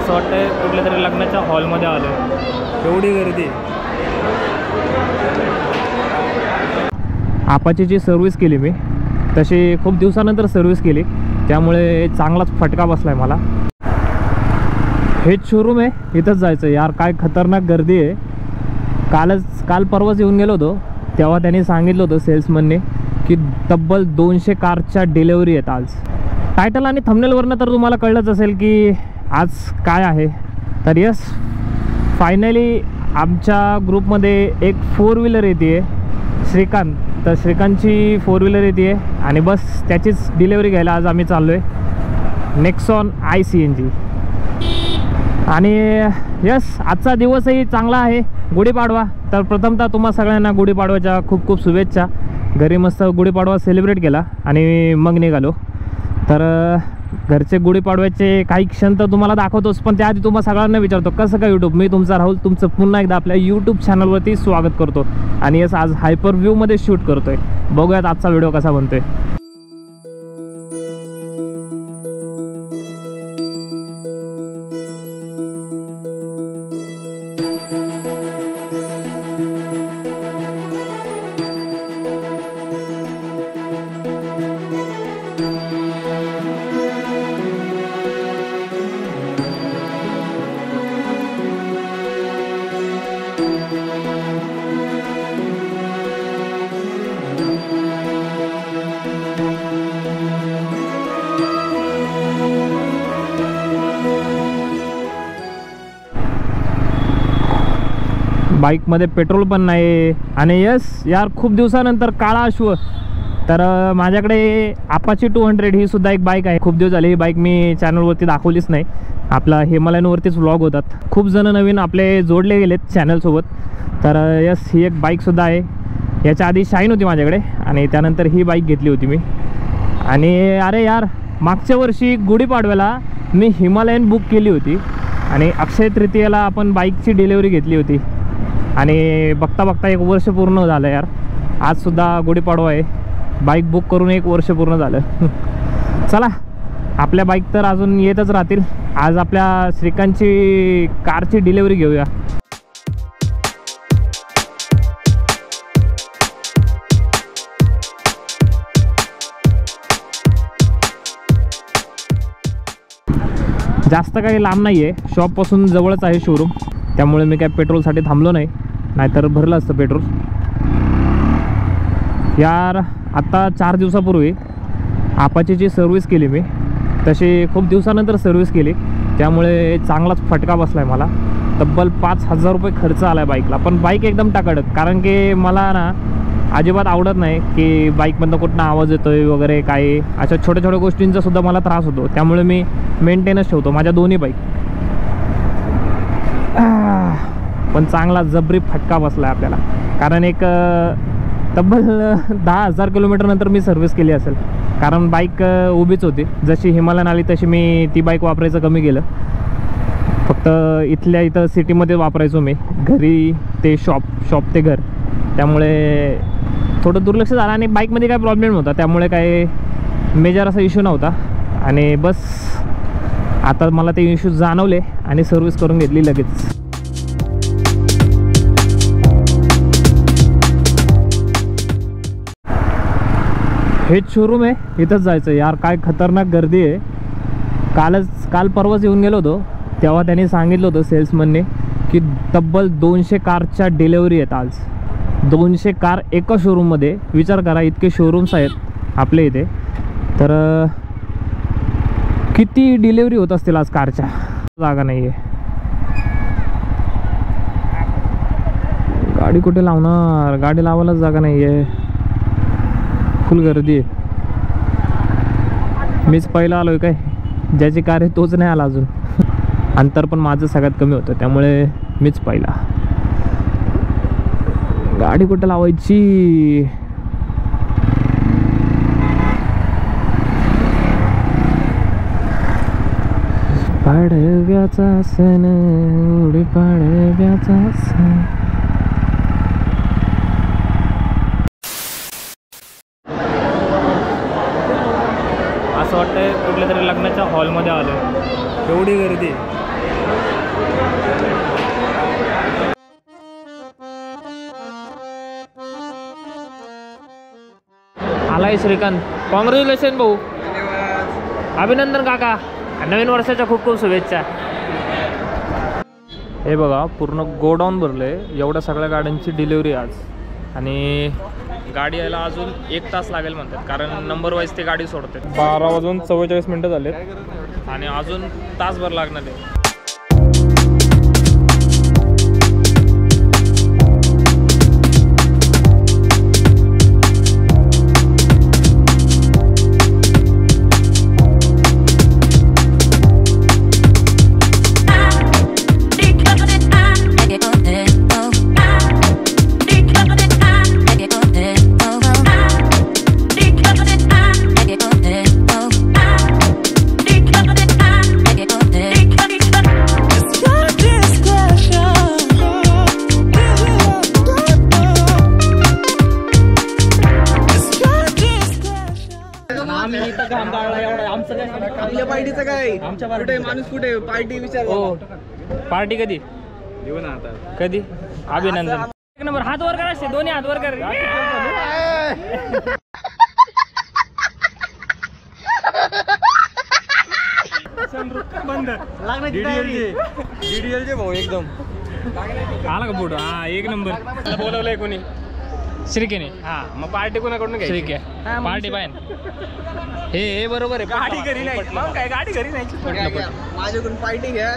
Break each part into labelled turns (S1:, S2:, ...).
S1: असं वाटतंय कुठल्या तरी लग्नाच्या हॉलमध्ये आलो आहे, एवढी गर्दी. आपाचीची सर्व्हिस केली मी, तशी खूप दिवसानंतर सर्व्हिस केली, त्यामुळे चांगलाच फटका बसला आहे मला. हेच शोरूम आहे, इथंच जायचं यार. काय खतरनाक गर्दी आहे. काल परवाच येऊन गेलो होतो, तेव्हा त्यांनी सांगितलं होतं सेल्समनने की तब्बल 200 कारच्या डिलेवरी आहेत आज. टायटल आणि थंबनेलवरनं तर तुम्हाला कळलंच असेल की आज काय आहे. तर यस, फायनली आमच्या ग्रुपमध्ये एक 4 व्हीलर येते आहे, श्रीकांत. तर श्रीकांतची 4 व्हीलर येते आहे आणि बस त्याचीच डिलेवरी घ्यायला आज आम्ही चाललो आहे, नेक्सॉन ICNG. आणि यस, आजचा दिवसही चांगला आहे, गुढीपाडवा. तर प्रथमतः तुम्हा सगळ्यांना गुढीपाडव्याच्या खूप खूप शुभेच्छा. घरी मस्त गुढीपाडवा सेलिब्रेट केला आणि मग निघालो. तर घरचे गुढीपाडव्याचे काही क्षण तर तुम्हाला दाखवतोच, पण त्याआधी तुम्हाला सगळ्यांना विचारतो कसं काय यूट्यूब. मी तुमचा राहुल तुमचं पुन्हा एकदा आपल्या यूट्यूब चॅनलवरती स्वागत करतो. आणि यस, आज हायपर व्ह्यूमध्ये शूट करतो आहे. बघूयात आजचा व्हिडिओ कसा बनतो आहे. बाईकमध्ये पेट्रोल पण नाही. आणि यस यार, खूप दिवसानंतर काळा अश्व. तर माझ्याकडे अपाची 200 ही सुद्धा एक बाईक आहे. खूप दिवस झाले ही बाईक मी चॅनलवरती दाखवलीच नाही. आपला हिमालयनवरतीच व्लॉग होतात. खूप जण नवीन आपले जोडले गेलेत चॅनलसोबत. तर यस, ही एक बाईकसुद्धा आहे. याच्या आधी शाईन होती माझ्याकडे आणि त्यानंतर ही बाईक घेतली होती मी. आणि अरे यार, मागच्या वर्षी गुढीपाडव्याला मी हिमालयन बुक केली होती आणि अक्षय तृतीयेला आपण बाईकची डिलेवरी घेतली होती. आणि बघता बघता 1 वर्ष पूर्ण झालं यार. आजसुद्धा गुढीपाडवा आहे, बाईक बुक करून 1 वर्ष पूर्ण झालं. चला, आपल्या बाईक तर अजून येतच राहतील. आज आपल्या श्रीकांतची कारची डिलेवरी घेऊया. जास्त काही लांब नाही आहे, शॉपपासून जवळच आहे शोरूम. त्यामुळे मी काय पेट्रोलसाठी थांबलो नाही, नाहीतर भरलं असतं पेट्रोल. यार, आता 4 दिवसापूर्वी आपाचीची सर्व्हिस केली मी, तशी खूप दिवसानंतर सर्व्हिस केली, त्यामुळे चांगलाच फटका बसला आहे मला. तब्बल 5,000 रुपये खर्च आला आहे बाईकला. पण बाईक एकदम टाकाडक, कारण की मला ना अजिबात आवडत नाही की बाईकमधनं कुठनं आवाज येतो आहे वगैरे काय. अशा छोट्या छोट्या गोष्टींचा सुद्धा मला त्रास होतो. त्यामुळे मी मेंटेनच ठेवतो माझ्या दोन्ही बाईक. पण चांगला जबरी फटका बसला आहे आपल्याला, कारण एक तब्बल 10,000 किलोमीटर नंतर मी सर्व्हिस केली असेल. कारण बाईक उभीच होती. जशी हिमालयन आली तशी मी ती बाईक वापरायचं कमी केलं. फक्त इथल्या इथं सिटीमध्ये वापरायचो मी, घरी ते शॉप ते घर. त्यामुळे थोडं दुर्लक्ष झालं आणि बाईकमध्ये काय प्रॉब्लेम होता, त्यामुळे काय मेजर असा इश्यू नव्हता. आणि बस आता मला ते इश्यू जाणवले आणि सर्व्हिस करून घेतली लगेच. हेच शोरूम आहे, इथंच जायचं यार. काय खतरनाक गर्दी आहे. काल परवाच येऊन गेलो होतो, तेव्हा त्यांनी सांगितलं होतं सेल्समनने की तब्बल 200 कारच्या डिलेवरी आहेत आज. 200 कार एका शोरूममध्ये. विचार करा, इतके शोरूम्स आहेत आपल्या इथे. तर किती डिलेवरी होत असतील आज कारच्या. जागा नाही आहे. गाडी कुठे लावणार, गाडी लावायलाच जागा नाही आहे. फुल गर्दी आहे. मीच पहिला आलोय काय, ज्याची कार आहे तोच नाही आला अजून. अंतर पण माझं सगळ्यात कमी होतं, त्यामुळे मीच पहिला. गाडी कुठे लावायची. पाडव्याचा सण, पाडव्याचा सण. असं वाटतंय कुठल्या तरी लग्नाच्या हॉलमध्ये आलो आहे, एवढी गर्दी. आहे श्रीकांत. कॉंग्रॅच्युलेशन भाऊ. अभिनंदन काका. नवीन वर्षाच्या खूप खूप शुभेच्छा. हे बघा पूर्ण गोडाऊन भरले. एवढ्या सगळ्या गाड्यांची डिलिव्हरी आज. आणि गाडी यायला अजून 1 तास लागेल म्हणतात, कारण नंबर वाईज ते गाडी सोडते. 12:44 झालेत आणि अजून तासभर लागणार आहे.
S2: माणूस कुठे पार्टी विचार.
S1: पार्टी कधी
S2: येऊ ना आता.
S1: कधी. अभिनंदन. एक नंबर. हात वर करा. दोन्ही हात वर कर. बंद
S2: डीडीएल भाऊ एकदम
S1: आला का फोटो. हा एक नंबर. बोलवलंय कोणी. श्रीकेने. हा मग पार्टी कोणाकडून घ्यायची. श्रीके पार्टी पाहिजे. हे बरोबर आहे. गाडी घरी नाही. मग काय गाडी घरी नाही.
S2: माझ्याकडून पार्टी घ्या.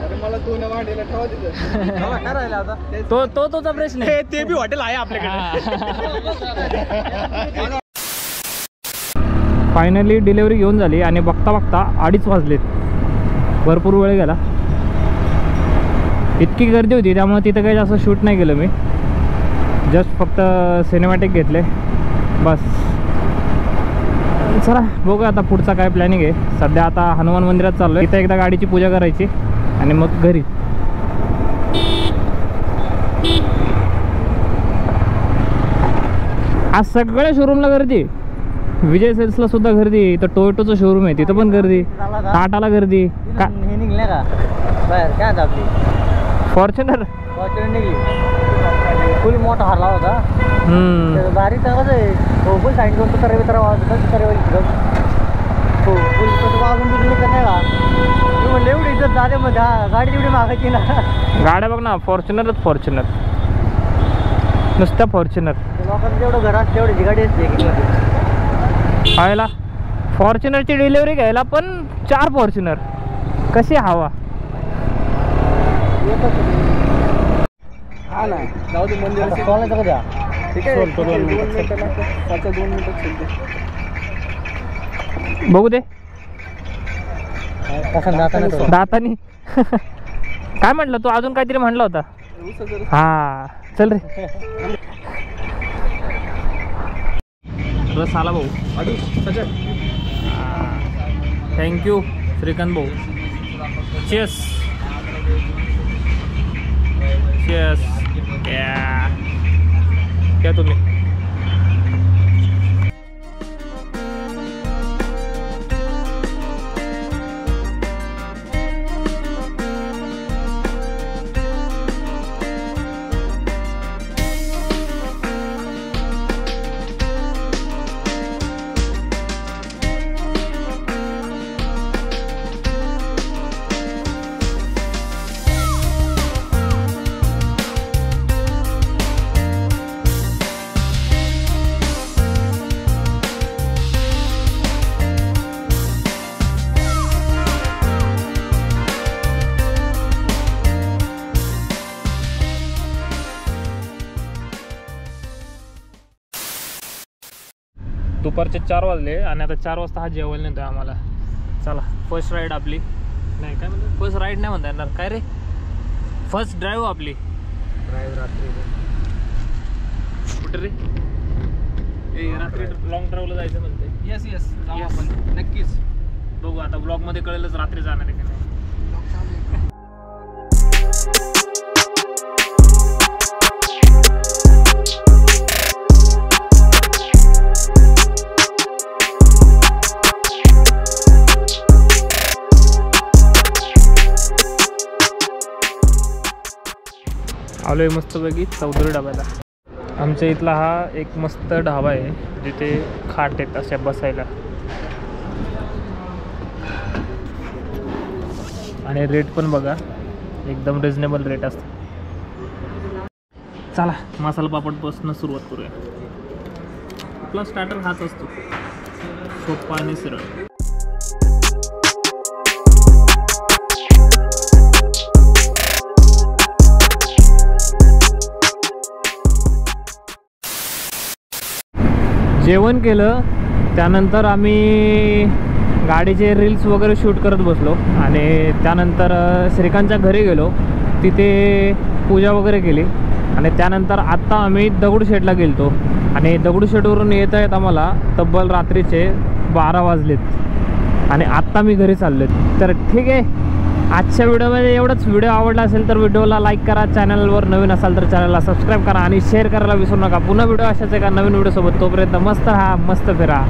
S2: अरे मला तू न वाटेला ठेवा तिथं. काय राहिला आता.
S1: तोचा प्रश्न आहे.
S2: ते बी हॉटेल आहे आपल्याकडे.
S1: फायनली डिलिव्हरी घेऊन झाली आणि बघता बघता 2:30 वाजलेत. भरपूर वेळ गेला. इतकी गर्दी होती त्यामुळे तिथं काही जास्त शूट नाही केलं मी. जस्ट फक्त सिनेमॅटिक घेतले बस. चला बघू आता पुढचा काय प्लॅनिंग आहे. सध्या आता हनुमान मंदिरात चाललोय. इथं एकदा गाडीची पूजा करायची आणि मग घरी. आज सगळ्या शोरूमला गर्दी. विजय सेल्सला सुद्धा गर्दी. इथं टोयोटोचं शोरूम आहे तिथं पण गर्दी. टाटाला गर्दी.
S2: हे निघले का बाहेर. काय आता आपली
S1: फॉर्च्युनर
S2: निघली. फुल मोठा हरला होता. भारी चांगलंच आहे. हो फुल साईड करून तर तरा वाजत हो फुल तसं वाजून तुझी नाही का. मी म्हणलं एवढी इज्जत झाले मग गाडी तेवढी मागायची ना.
S1: गाड्या बघ ना. फॉर्च्युनरच फॉर्च्युनर. नुसतं फॉर्च्युनर.
S2: लोकांचं जेवढं घर असतं तेवढी गाडी असते.
S1: व्हायला फॉर्च्युनरची डिलिव्हरी घ्यायला पण 4 फॉर्च्युनर. कशी हवा.
S2: हा ना जाऊ दे. मंदिर सोलायचं का. ठीक आहे 2 मिनिटं 2 मिनिटं
S1: बघू दे.
S2: कसं
S1: दातानी. काय म्हटलं तू. अजून काहीतरी म्हटलं होता. हा चल रे. रस आला भाऊ. थँक्यू श्रीकांत भाऊ. चेस चेस. क्या तुम्ही. दुपारचे 4 वाजले आणि आता 4 वाजता हा जेवायला नेतोय आम्हाला. चला फर्स्ट राईड आपली. नाही काय म्हणतो. फर्स्ट राईड नाही म्हणता येणार. काय रे फर्स्ट ड्राईव्ह आपली. ड्राईव्ह रात्री कुठे रे. रात्री लॉंग ड्राईव्हला जायचं म्हणते.
S2: येस येस जाऊ आपण नक्कीच.
S1: बघू आता ब्लॉगमध्ये कळेलच रात्री जाणार आहे का नाही. आलोय मस्तपैकी चौधरी डब्याला. आमच्या इथला हा एक मस्त ढाबा आहे जिथे खाट आहेत अशा बसायला आणि रेट पण बघा एकदम रिजनेबल रेट असतो. चला मसाला पापडपासून सुरुवात करूया. आपला स्टार्टर हाच असतो, सोपा आणि सरळ. जेवण केलं त्यानंतर आम्ही गाडीचे रील्स वगैरे शूट करत बसलो आणि त्यानंतर श्रीकांतच्या घरी गेलो, तिथे पूजा वगैरे केली आणि त्यानंतर आत्ता आम्ही दगडूशेठला गेलतो आणि दगडूशेठवरून येता येत आम्हाला तब्बल रात्रीचे 12 वाजलेत आणि आत्ता मी घरी चाललो. तर ठीक आहे, आजच्या व्हिडिओमध्ये एवढंच. व्हिडिओ आवडला असेल तर व्हिडिओला लाईक करा, चॅनलवर नवीन असाल तर चॅनलला सबस्क्राईब करा आणि शेअर करायला विसरू नका. पुन्हा व्हिडिओ अशाच एका नवीन व्हिडिओसोबत. तोपर्यंत मस्त राहा, मस्त फिरा.